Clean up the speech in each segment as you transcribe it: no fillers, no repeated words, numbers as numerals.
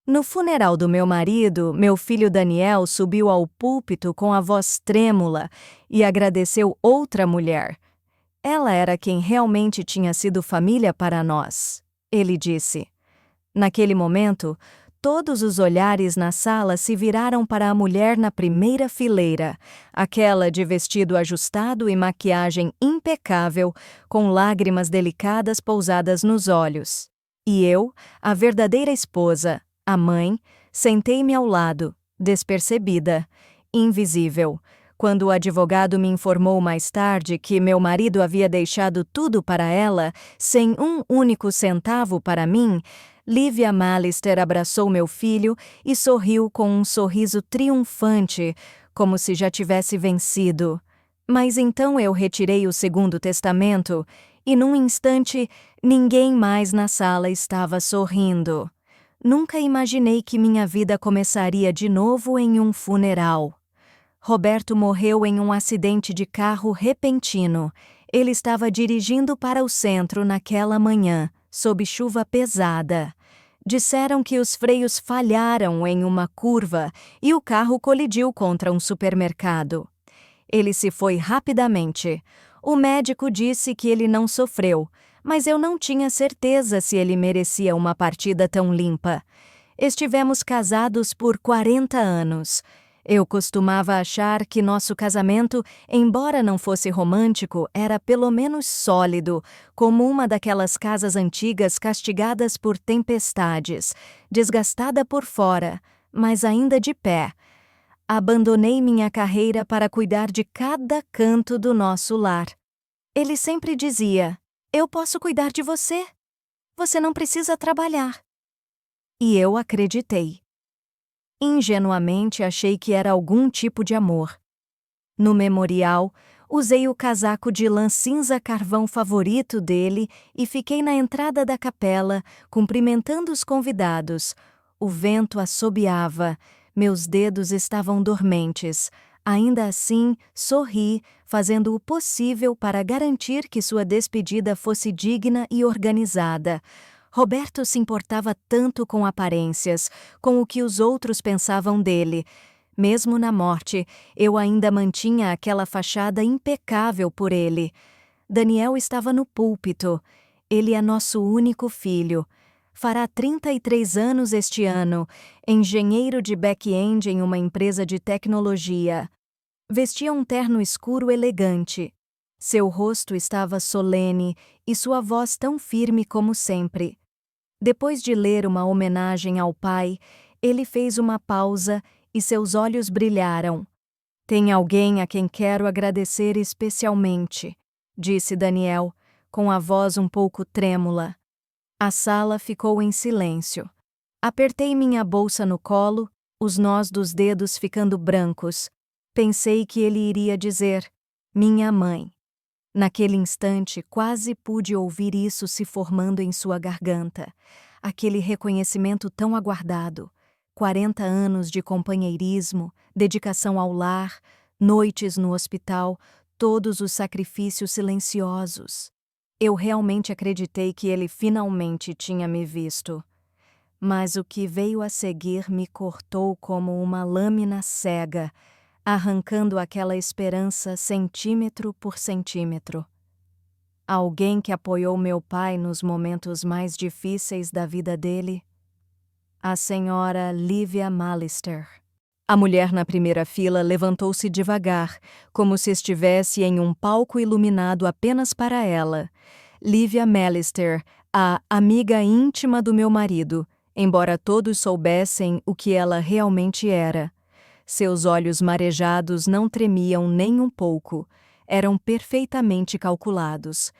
No funeral do meu marido, meu filho Daniel subiu ao púlpito com a voz trêmula e agradeceu outra mulher. Ela era quem realmente tinha sido família para nós. Ele disse. Naquele momento, todos os olhares na sala se viraram para a mulher na primeira fileira, aquela de vestido ajustado e maquiagem impecável, com lágrimas delicadas pousadas nos olhos. E eu, a verdadeira esposa, a mãe, sentei-me ao lado, despercebida, invisível, quando o advogado me informou mais tarde que meu marido havia deixado tudo para ela, sem um único centavo para mim. Lívia Mallister abraçou meu filho e sorriu com um sorriso triunfante, como se já tivesse vencido. Mas então eu retirei o segundo testamento e, num instante, ninguém mais na sala estava sorrindo. Nunca imaginei que minha vida começaria de novo em um funeral. Roberto morreu em um acidente de carro repentino. Ele estava dirigindo para o centro naquela manhã, sob chuva pesada. Disseram que os freios falharam em uma curva e o carro colidiu contra um supermercado. Ele se foi rapidamente. O médico disse que ele não sofreu, mas eu não tinha certeza se ele merecia uma partida tão limpa. Estivemos casados por 40 anos. Eu costumava achar que nosso casamento, embora não fosse romântico, era pelo menos sólido, como uma daquelas casas antigas castigadas por tempestades, desgastada por fora, mas ainda de pé. Abandonei minha carreira para cuidar de cada canto do nosso lar. Ele sempre dizia: "Eu posso cuidar de você. Você não precisa trabalhar." E eu acreditei. Ingenuamente achei que era algum tipo de amor. No memorial, usei o casaco de lã cinza carvão favorito dele e fiquei na entrada da capela, cumprimentando os convidados. O vento assobiava, meus dedos estavam dormentes. Ainda assim, sorri, fazendo o possível para garantir que sua despedida fosse digna e organizada. Roberto se importava tanto com aparências, com o que os outros pensavam dele. Mesmo na morte, eu ainda mantinha aquela fachada impecável por ele. Daniel estava no púlpito. Ele é nosso único filho. Fará 33 anos este ano, engenheiro de back-end em uma empresa de tecnologia. Vestia um terno escuro elegante. Seu rosto estava solene e sua voz tão firme como sempre. Depois de ler uma homenagem ao pai, ele fez uma pausa e seus olhos brilharam. "Tem alguém a quem quero agradecer especialmente", disse Daniel, com a voz um pouco trêmula. A sala ficou em silêncio. Apertei minha bolsa no colo, os nós dos dedos ficando brancos. Pensei que ele iria dizer: "Minha mãe." Naquele instante, quase pude ouvir isso se formando em sua garganta. Aquele reconhecimento tão aguardado. 40 anos de companheirismo, dedicação ao lar, noites no hospital, todos os sacrifícios silenciosos. Eu realmente acreditei que ele finalmente tinha me visto. Mas o que veio a seguir me cortou como uma lâmina cega, arrancando aquela esperança centímetro por centímetro. Alguém que apoiou meu pai nos momentos mais difíceis da vida dele? A senhora Lívia Mallister. A mulher na primeira fila levantou-se devagar, como se estivesse em um palco iluminado apenas para ela. Lívia Mallister, a amiga íntima do meu marido, embora todos soubessem o que ela realmente era. Seus olhos marejados não tremiam nem um pouco. Eram perfeitamente calculados.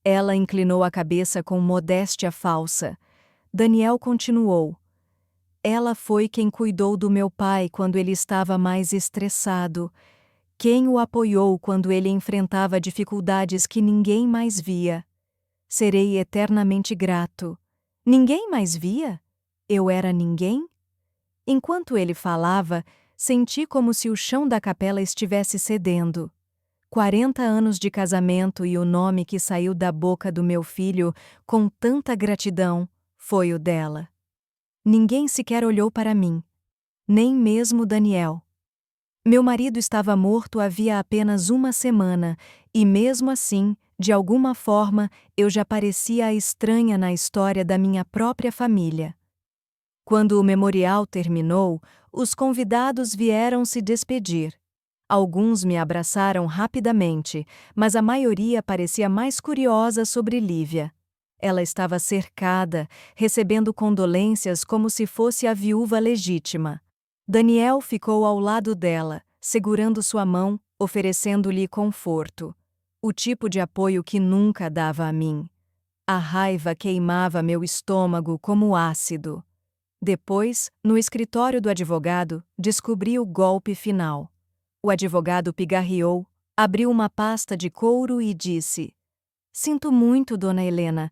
Ela inclinou a cabeça com modéstia falsa. Daniel continuou. Ela foi quem cuidou do meu pai quando ele estava mais estressado. Quem o apoiou quando ele enfrentava dificuldades que ninguém mais via. Serei eternamente grato. Ninguém mais via? Eu era ninguém? Enquanto ele falava, senti como se o chão da capela estivesse cedendo. 40 anos de casamento e o nome que saiu da boca do meu filho com tanta gratidão foi o dela. Ninguém sequer olhou para mim. Nem mesmo Daniel. Meu marido estava morto havia apenas uma semana, e mesmo assim, de alguma forma, eu já parecia a estranha na história da minha própria família. Quando o memorial terminou, os convidados vieram se despedir. Alguns me abraçaram rapidamente, mas a maioria parecia mais curiosa sobre Lívia. Ela estava cercada, recebendo condolências como se fosse a viúva legítima. Daniel ficou ao lado dela, segurando sua mão, oferecendo-lhe conforto. O tipo de apoio que nunca dava a mim. A raiva queimava meu estômago como ácido. Depois, no escritório do advogado, descobri o golpe final. O advogado pigarreou, abriu uma pasta de couro e disse: "Sinto muito, dona Helena,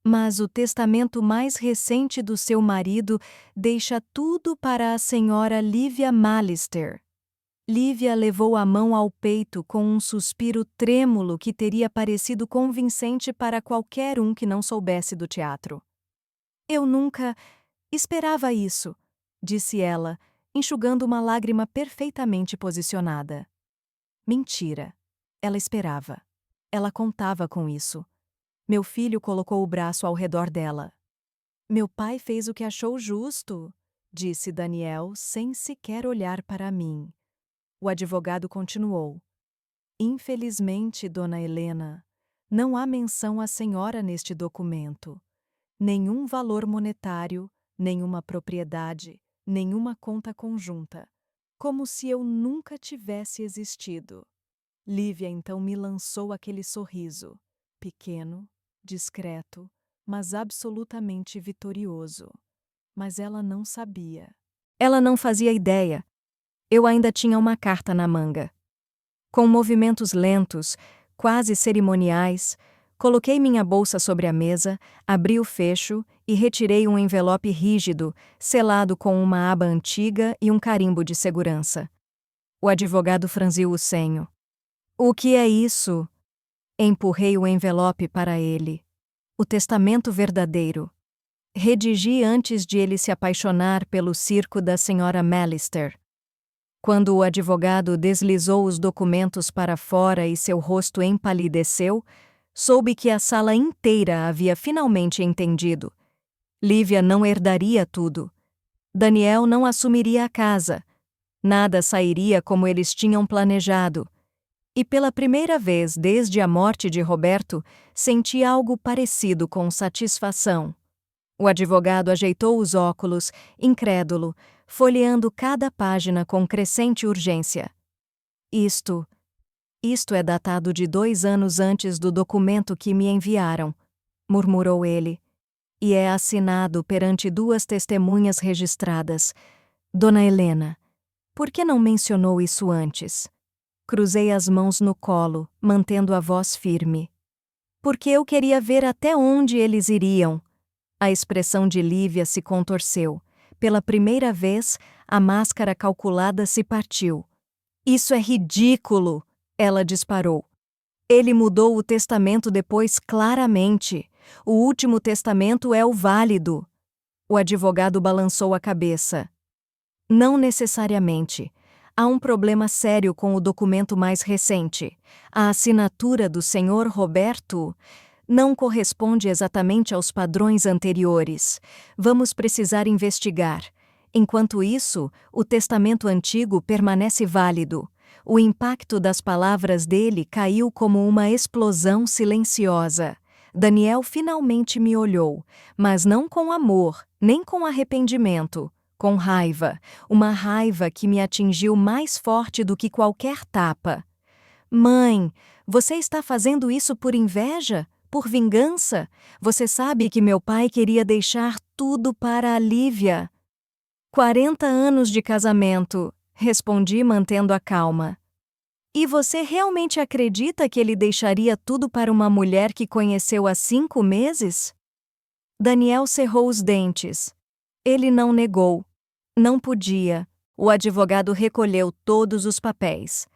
mas o testamento mais recente do seu marido deixa tudo para a senhora Lívia Mallister." Lívia levou a mão ao peito com um suspiro trêmulo que teria parecido convincente para qualquer um que não soubesse do teatro. "Eu nunca esperava isso", disse ela, enxugando uma lágrima perfeitamente posicionada. Mentira. Ela esperava. Ela contava com isso. Meu filho colocou o braço ao redor dela. "Meu pai fez o que achou justo", disse Daniel sem sequer olhar para mim. O advogado continuou: "Infelizmente, dona Helena, não há menção à senhora neste documento. Nenhum valor monetário, nenhuma propriedade, nenhuma conta conjunta. Como se eu nunca tivesse existido." Lívia então me lançou aquele sorriso, pequeno, discreto, mas absolutamente vitorioso. Mas ela não sabia. Ela não fazia ideia. Eu ainda tinha uma carta na manga. Com movimentos lentos, quase cerimoniais, coloquei minha bolsa sobre a mesa, abri o fecho e retirei um envelope rígido, selado com uma aba antiga e um carimbo de segurança. O advogado franziu o senho. "O que é isso?" Empurrei o envelope para ele. "O testamento verdadeiro. Redigi antes de ele se apaixonar pelo circo da senhora Mallister." Quando o advogado deslizou os documentos para fora e seu rosto empalideceu, soube que a sala inteira havia finalmente entendido. Lívia não herdaria tudo. Daniel não assumiria a casa. Nada sairia como eles tinham planejado. E pela primeira vez desde a morte de Roberto, senti algo parecido com satisfação. O advogado ajeitou os óculos, incrédulo, folheando cada página com crescente urgência. Isto é datado de 2 anos antes do documento que me enviaram", murmurou ele. "E é assinado perante 2 testemunhas registradas. Dona Helena, por que não mencionou isso antes?" Cruzei as mãos no colo, mantendo a voz firme. "Porque eu queria ver até onde eles iriam." A expressão de Lívia se contorceu. Pela primeira vez, a máscara calculada se partiu. "Isso é ridículo!" ela disparou. "Ele mudou o testamento depois claramente. O último testamento é o válido." O advogado balançou a cabeça. "Não necessariamente. Há um problema sério com o documento mais recente. A assinatura do Sr. Roberto não corresponde exatamente aos padrões anteriores. Vamos precisar investigar. Enquanto isso, o testamento antigo permanece válido." O impacto das palavras dele caiu como uma explosão silenciosa. Daniel finalmente me olhou, mas não com amor, nem com arrependimento, com raiva, uma raiva que me atingiu mais forte do que qualquer tapa. "Mãe, você está fazendo isso por inveja? Por vingança? Você sabe que meu pai queria deixar tudo para a Lívia." 40 anos de casamento, respondi mantendo a calma. "E você realmente acredita que ele deixaria tudo para uma mulher que conheceu há 5 meses?" Daniel cerrou os dentes. Ele não negou. Não podia. O advogado recolheu todos os papéis.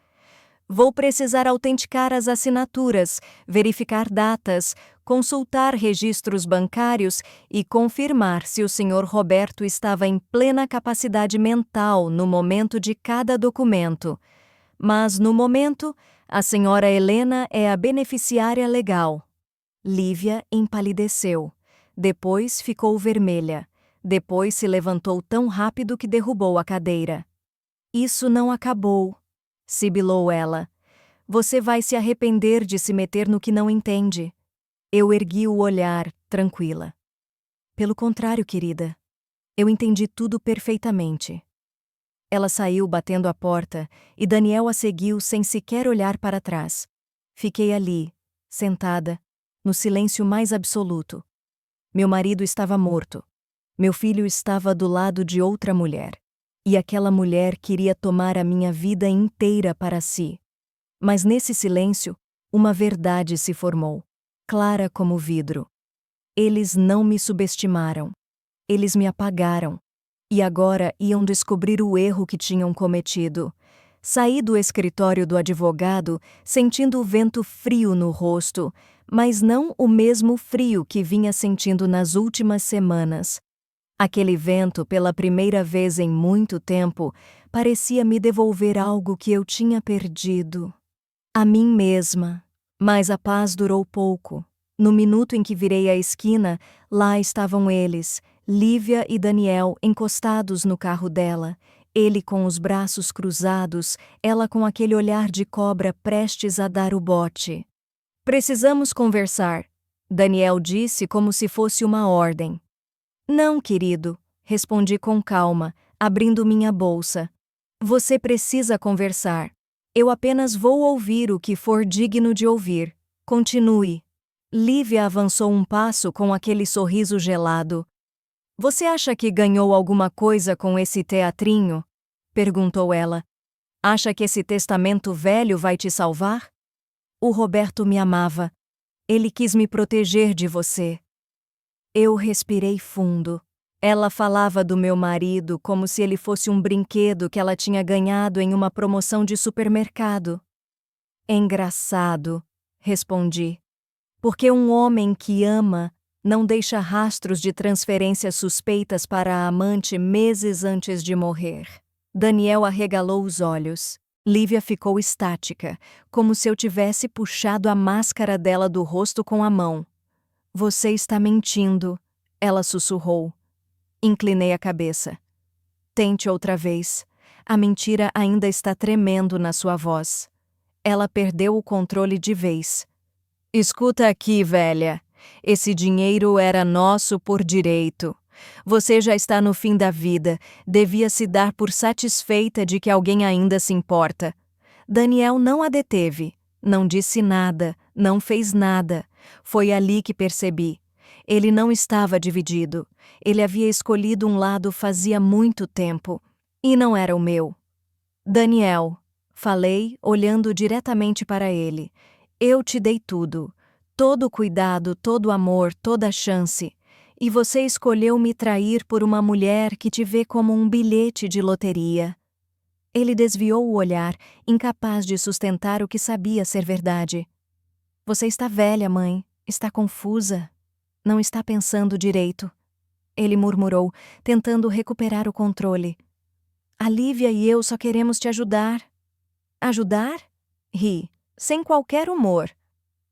Vou precisar autenticar as assinaturas, verificar datas, consultar registros bancários e confirmar se o Sr. Roberto estava em plena capacidade mental no momento de cada documento. Mas, no momento, a Sra. Helena é a beneficiária legal. Lívia empalideceu. Depois ficou vermelha. Depois se levantou tão rápido que derrubou a cadeira. Isso não acabou, sibilou ela. Você vai se arrepender de se meter no que não entende. Eu ergui o olhar, tranquila. Pelo contrário, querida. Eu entendi tudo perfeitamente. Ela saiu batendo a porta e Daniel a seguiu sem sequer olhar para trás. Fiquei ali, sentada, no silêncio mais absoluto. Meu marido estava morto. Meu filho estava do lado de outra mulher. E aquela mulher queria tomar a minha vida inteira para si. Mas nesse silêncio, uma verdade se formou, clara como vidro. Eles não me subestimaram. Eles me apagaram. E agora iam descobrir o erro que tinham cometido. Saí do escritório do advogado, sentindo o vento frio no rosto, mas não o mesmo frio que vinha sentindo nas últimas semanas. Aquele vento, pela primeira vez em muito tempo, parecia me devolver algo que eu tinha perdido. A mim mesma. Mas a paz durou pouco. No minuto em que virei a esquina, lá estavam eles, Lívia e Daniel, encostados no carro dela, ele com os braços cruzados, ela com aquele olhar de cobra prestes a dar o bote. Precisamos conversar, Daniel disse como se fosse uma ordem. Não, querido, respondi com calma, abrindo minha bolsa. Você precisa conversar. Eu apenas vou ouvir o que for digno de ouvir. Continue. Lívia avançou um passo com aquele sorriso gelado. Você acha que ganhou alguma coisa com esse teatrinho? Perguntou ela. Acha que esse testamento velho vai te salvar? O Roberto me amava. Ele quis me proteger de você. Eu respirei fundo. Ela falava do meu marido como se ele fosse um brinquedo que ela tinha ganhado em uma promoção de supermercado. Engraçado, respondi. Porque um homem que ama não deixa rastros de transferências suspeitas para a amante meses antes de morrer. Daniel arregalou os olhos. Lívia ficou estática, como se eu tivesse puxado a máscara dela do rosto com a mão. Você está mentindo, ela sussurrou. Inclinei a cabeça. Tente outra vez. A mentira ainda está tremendo na sua voz. Ela perdeu o controle de vez. Escuta aqui, velha. Esse dinheiro era nosso por direito. Você já está no fim da vida, devia se dar por satisfeita de que alguém ainda se importa. Daniel não a deteve, não disse nada, não fez nada. Foi ali que percebi. Ele não estava dividido. Ele havia escolhido um lado fazia muito tempo, e não era o meu. Daniel, falei, olhando diretamente para ele, eu te dei tudo. Todo o cuidado, todo o amor, toda a chance. E você escolheu me trair por uma mulher que te vê como um bilhete de loteria. Ele desviou o olhar, incapaz de sustentar o que sabia ser verdade. Você está velha, mãe. Está confusa. Não está pensando direito. Ele murmurou, tentando recuperar o controle. A Lívia e eu só queremos te ajudar. Ajudar? Ri, sem qualquer humor.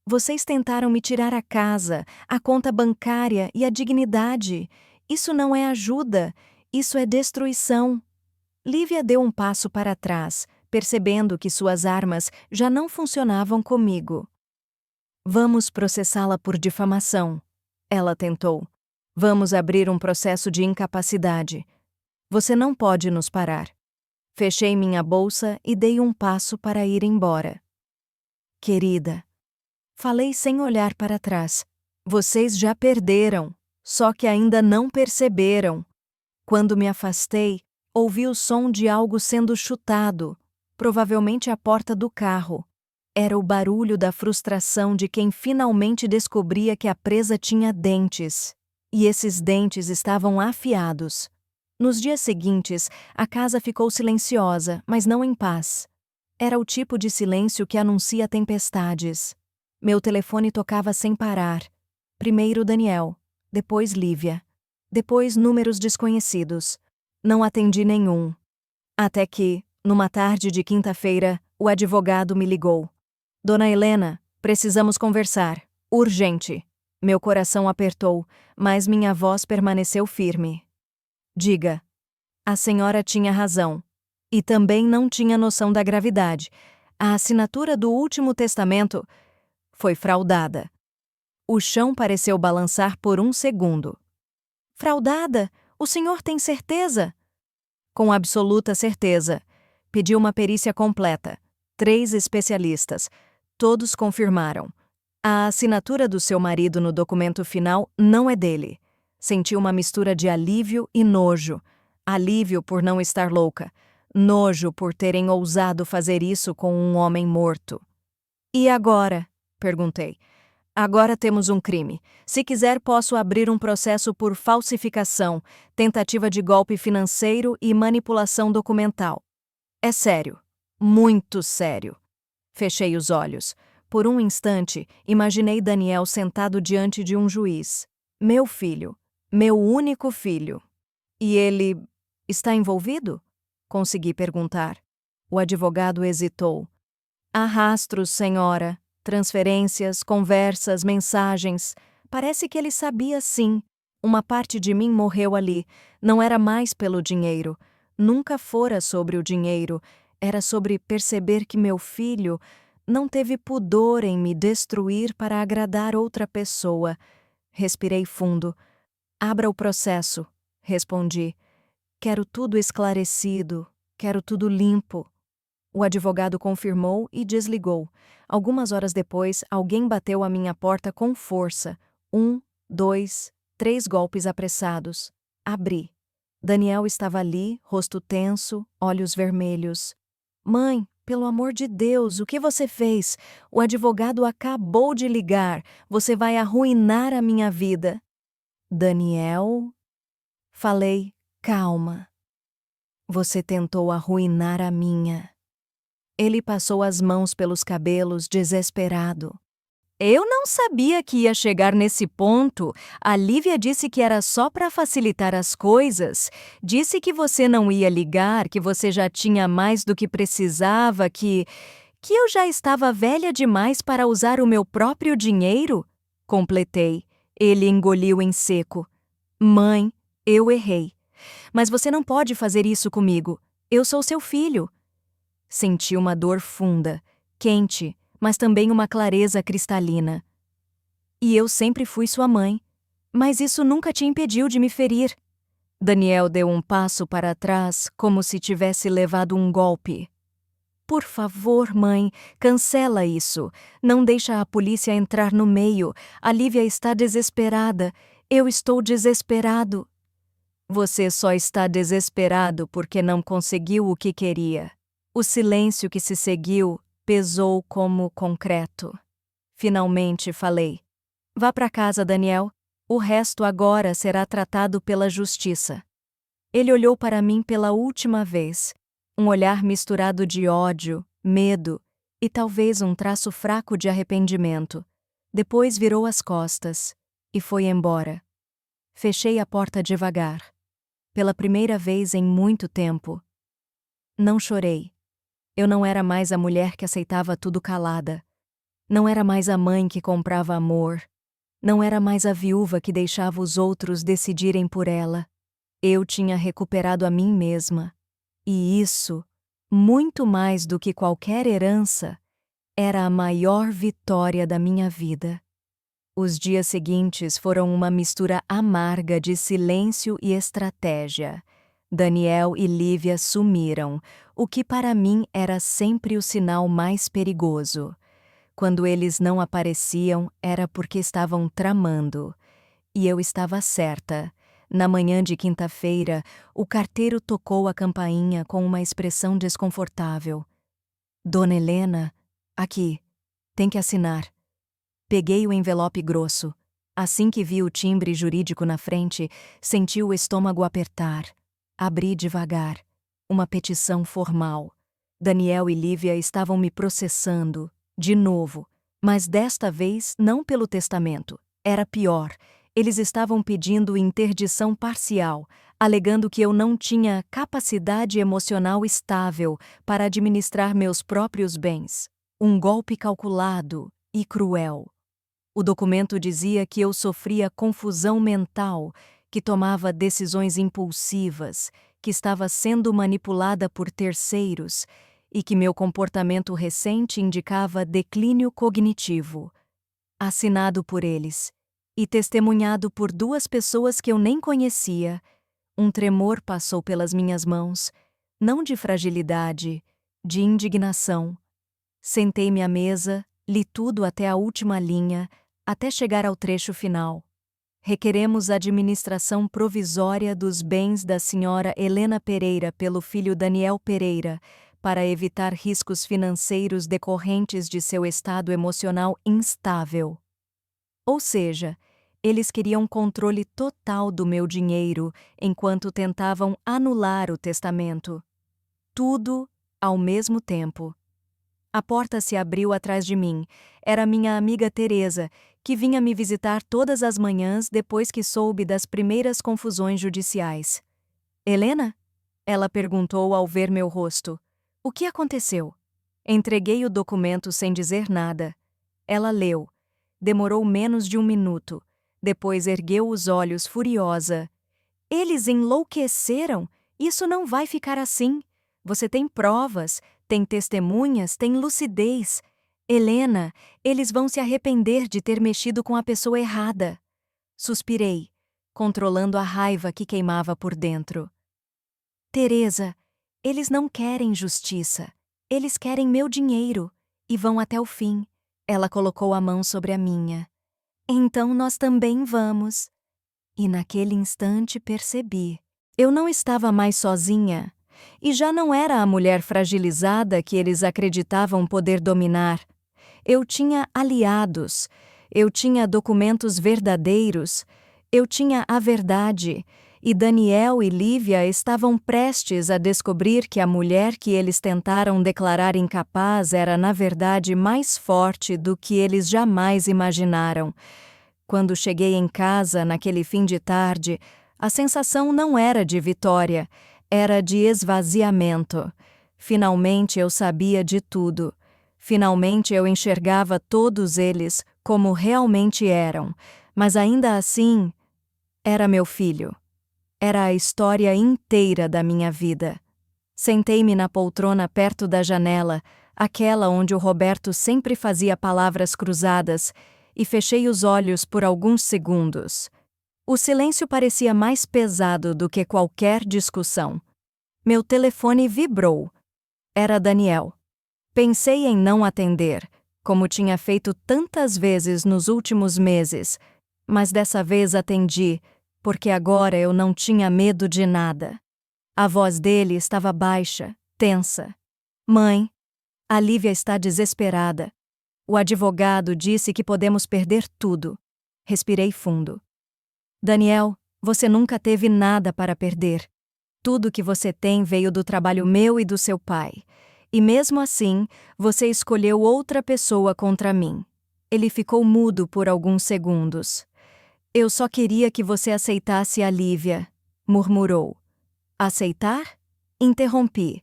Vocês tentaram me tirar a casa, a conta bancária e a dignidade. Isso não é ajuda, isso é destruição. Lívia deu um passo para trás, percebendo que suas armas já não funcionavam comigo. Vamos processá-la por difamação, ela tentou. Vamos abrir um processo de incapacidade. Você não pode nos parar. Fechei minha bolsa e dei um passo para ir embora. Querida, falei sem olhar para trás. Vocês já perderam, só que ainda não perceberam. Quando me afastei, ouvi o som de algo sendo chutado, provavelmente a porta do carro. Era o barulho da frustração de quem finalmente descobria que a presa tinha dentes. E esses dentes estavam afiados. Nos dias seguintes, a casa ficou silenciosa, mas não em paz. Era o tipo de silêncio que anuncia tempestades. Meu telefone tocava sem parar. Primeiro Daniel, depois Lívia, depois números desconhecidos. Não atendi nenhum. Até que, numa tarde de quinta-feira, o advogado me ligou. Dona Helena, precisamos conversar. Urgente. Meu coração apertou, mas minha voz permaneceu firme. Diga. A senhora tinha razão. E também não tinha noção da gravidade. A assinatura do último testamento foi fraudada. O chão pareceu balançar por um segundo. Fraudada? O senhor tem certeza? Com absoluta certeza. Pedi uma perícia completa. 3 especialistas. Todos confirmaram. A assinatura do seu marido no documento final não é dele. Senti uma mistura de alívio e nojo. Alívio por não estar louca. Nojo por terem ousado fazer isso com um homem morto. E agora? Perguntei. Agora temos um crime. Se quiser, posso abrir um processo por falsificação, tentativa de golpe financeiro e manipulação documental. É sério. Muito sério. Fechei os olhos. Por um instante, imaginei Daniel sentado diante de um juiz. Meu filho. Meu único filho. E ele está envolvido? Consegui perguntar. O advogado hesitou. Há rastros, senhora. Transferências, conversas, mensagens. Parece que ele sabia sim. Uma parte de mim morreu ali. Não era mais pelo dinheiro. Nunca fora sobre o dinheiro. Era sobre perceber que meu filho não teve pudor em me destruir para agradar outra pessoa. Respirei fundo. Abra o processo, respondi. Quero tudo esclarecido. Quero tudo limpo. O advogado confirmou e desligou. Algumas horas depois, alguém bateu à minha porta com força. 1, 2, 3 golpes apressados. Abri. Daniel estava ali, rosto tenso, olhos vermelhos. Mãe, pelo amor de Deus, o que você fez? O advogado acabou de ligar. Você vai arruinar a minha vida. Daniel? Falei, calma. Você tentou arruinar a minha. Ele passou as mãos pelos cabelos, desesperado. Eu não sabia que ia chegar nesse ponto. A Lívia disse que era só para facilitar as coisas. Disse que você não ia ligar, que você já tinha mais do que precisava, que eu já estava velha demais para usar o meu próprio dinheiro. Completei. Ele engoliu em seco. Mãe, eu errei. Mas você não pode fazer isso comigo. Eu sou seu filho. Senti uma dor funda, quente, mas também uma clareza cristalina. E eu sempre fui sua mãe. Mas isso nunca te impediu de me ferir. Daniel deu um passo para trás, como se tivesse levado um golpe. Por favor, mãe, cancela isso. Não deixa a polícia entrar no meio. A Lívia está desesperada. Eu estou desesperado. Você só está desesperado porque não conseguiu o que queria. O silêncio que se seguiu pesou como concreto. Finalmente falei. Vá para casa, Daniel. O resto agora será tratado pela justiça. Ele olhou para mim pela última vez. Um olhar misturado de ódio, medo e talvez um traço fraco de arrependimento. Depois virou as costas e foi embora. Fechei a porta devagar. Pela primeira vez em muito tempo. Não chorei. Eu não era mais a mulher que aceitava tudo calada. Não era mais a mãe que comprava amor. Não era mais a viúva que deixava os outros decidirem por ela. Eu tinha recuperado a mim mesma. E isso, muito mais do que qualquer herança, era a maior vitória da minha vida. Os dias seguintes foram uma mistura amarga de silêncio e estratégia. Daniel e Lívia sumiram, o que para mim era sempre o sinal mais perigoso. Quando eles não apareciam, era porque estavam tramando. E eu estava certa. Na manhã de quinta-feira, o carteiro tocou a campainha com uma expressão desconfortável. Dona Helena, aqui, tem que assinar. Peguei o envelope grosso. Assim que vi o timbre jurídico na frente, senti o estômago apertar. Abri devagar. Uma petição formal. Daniel e Lívia estavam me processando, de novo, mas desta vez não pelo testamento. Era pior. Eles estavam pedindo interdição parcial, alegando que eu não tinha capacidade emocional estável para administrar meus próprios bens. Um golpe calculado e cruel. O documento dizia que eu sofria confusão mental, que tomava decisões impulsivas, que estava sendo manipulada por terceiros e que meu comportamento recente indicava declínio cognitivo. Assinado por eles e testemunhado por duas pessoas que eu nem conhecia, um tremor passou pelas minhas mãos, não de fragilidade, de indignação. Sentei-me à mesa, li tudo até a última linha, até chegar ao trecho final. Requeremos a administração provisória dos bens da senhora Helena Pereira pelo filho Daniel Pereira, para evitar riscos financeiros decorrentes de seu estado emocional instável. Ou seja, eles queriam controle total do meu dinheiro enquanto tentavam anular o testamento. Tudo ao mesmo tempo. A porta se abriu atrás de mim. Era minha amiga Teresa, que vinha me visitar todas as manhãs depois que soube das primeiras confusões judiciais. Helena? Ela perguntou ao ver meu rosto. O que aconteceu? Entreguei o documento sem dizer nada. Ela leu. Demorou menos de 1 minuto. Depois ergueu os olhos furiosa. Eles enlouqueceram? Isso não vai ficar assim. Você tem provas, tem testemunhas, tem lucidez. Helena, eles vão se arrepender de ter mexido com a pessoa errada. Suspirei, controlando a raiva que queimava por dentro. Teresa, eles não querem justiça. Eles querem meu dinheiro e vão até o fim. Ela colocou a mão sobre a minha. Então nós também vamos. E naquele instante percebi. Eu não estava mais sozinha. E já não era a mulher fragilizada que eles acreditavam poder dominar. Eu tinha aliados. Eu tinha documentos verdadeiros. Eu tinha a verdade. E Daniel e Lívia estavam prestes a descobrir que a mulher que eles tentaram declarar incapaz era, na verdade, mais forte do que eles jamais imaginaram. Quando cheguei em casa, naquele fim de tarde, a sensação não era de vitória, era de esvaziamento. Finalmente eu sabia de tudo. Finalmente eu enxergava todos eles como realmente eram, mas ainda assim, era meu filho. Era a história inteira da minha vida. Sentei-me na poltrona perto da janela, aquela onde o Roberto sempre fazia palavras cruzadas, e fechei os olhos por alguns segundos. O silêncio parecia mais pesado do que qualquer discussão. Meu telefone vibrou. Era Daniel. Pensei em não atender, como tinha feito tantas vezes nos últimos meses, mas dessa vez atendi, porque agora eu não tinha medo de nada. A voz dele estava baixa, tensa. Mãe, a Lívia está desesperada. O advogado disse que podemos perder tudo. Respirei fundo. Daniel, você nunca teve nada para perder. Tudo que você tem veio do trabalho meu e do seu pai. E mesmo assim, você escolheu outra pessoa contra mim. Ele ficou mudo por alguns segundos. Eu só queria que você aceitasse a Lívia, murmurou. Aceitar? Interrompi.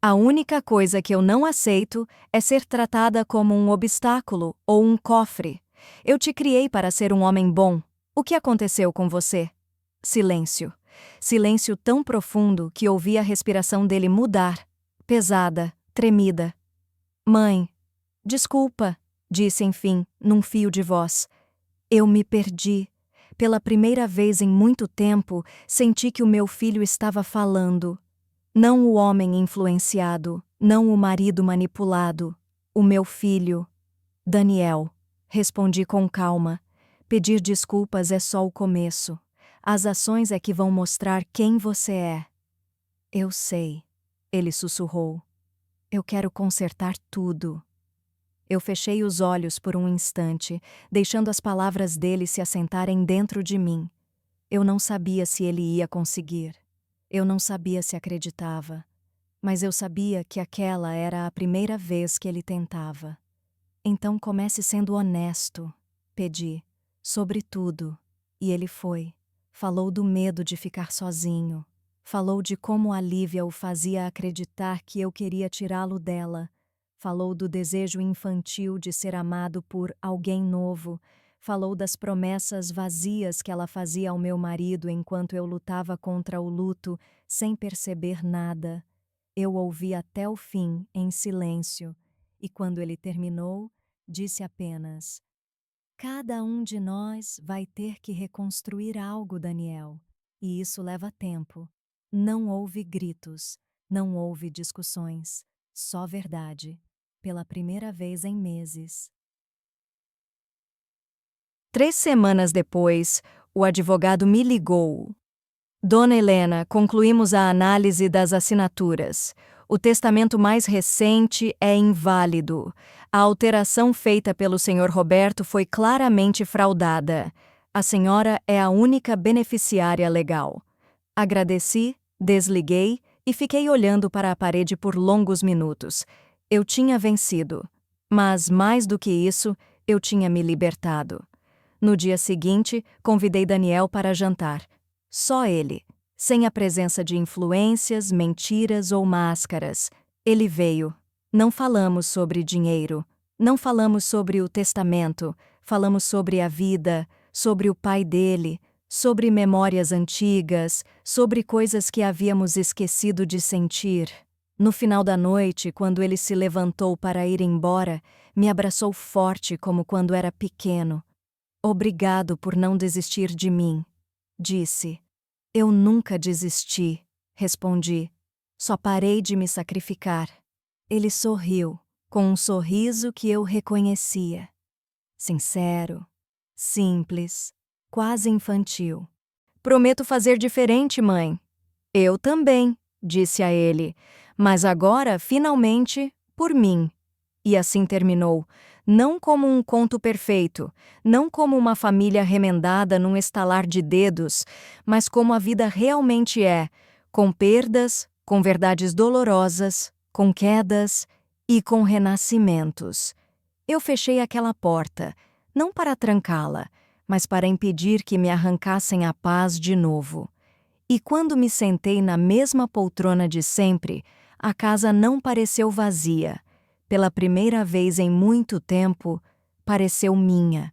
A única coisa que eu não aceito é ser tratada como um obstáculo ou um cofre. Eu te criei para ser um homem bom. O que aconteceu com você? Silêncio. Silêncio tão profundo que ouvi a respiração dele mudar, pesada, tremida. Mãe, desculpa, disse enfim, num fio de voz. Eu me perdi. Pela primeira vez em muito tempo, senti que o meu filho estava falando. Não o homem influenciado, não o marido manipulado. O meu filho. Daniel. Respondi com calma. Pedir desculpas é só o começo. As ações é que vão mostrar quem você é. Eu sei, ele sussurrou. Eu quero consertar tudo. Eu fechei os olhos por um instante, deixando as palavras dele se assentarem dentro de mim. Eu não sabia se ele ia conseguir. Eu não sabia se acreditava. Mas eu sabia que aquela era a primeira vez que ele tentava. Então comece sendo honesto, pedi, sobre tudo. E ele foi. Falou do medo de ficar sozinho. Falou de como a Lívia o fazia acreditar que eu queria tirá-lo dela. Falou do desejo infantil de ser amado por alguém novo. Falou das promessas vazias que ela fazia ao meu marido enquanto eu lutava contra o luto, sem perceber nada. Eu ouvi até o fim, em silêncio, e quando ele terminou, disse apenas: cada um de nós vai ter que reconstruir algo, Daniel, e isso leva tempo. Não houve gritos, não houve discussões, só verdade, pela primeira vez em meses. 3 semanas depois, o advogado me ligou. Dona Helena, concluímos a análise das assinaturas. O testamento mais recente é inválido. A alteração feita pelo Sr. Roberto foi claramente fraudada. A senhora é a única beneficiária legal. Agradeci, desliguei e fiquei olhando para a parede por longos minutos. Eu tinha vencido. Mas, mais do que isso, eu tinha me libertado. No dia seguinte, convidei Daniel para jantar. Só ele, sem a presença de influências, mentiras ou máscaras. Ele veio. Não falamos sobre dinheiro. Não falamos sobre o testamento. Falamos sobre a vida, sobre o pai dele, sobre memórias antigas, sobre coisas que havíamos esquecido de sentir. No final da noite, quando ele se levantou para ir embora, me abraçou forte como quando era pequeno. Obrigado por não desistir de mim, disse. Eu nunca desisti, respondi. Só parei de me sacrificar. Ele sorriu, com um sorriso que eu reconhecia. Sincero, simples, quase infantil. Prometo fazer diferente, mãe. Eu também, disse a ele, mas agora, finalmente, por mim. E assim terminou, não como um conto perfeito, não como uma família remendada num estalar de dedos, mas como a vida realmente é, com perdas, com verdades dolorosas, com quedas e com renascimentos. Eu fechei aquela porta, não para trancá-la, mas para impedir que me arrancassem a paz de novo. E quando me sentei na mesma poltrona de sempre, a casa não pareceu vazia. Pela primeira vez em muito tempo, pareceu minha,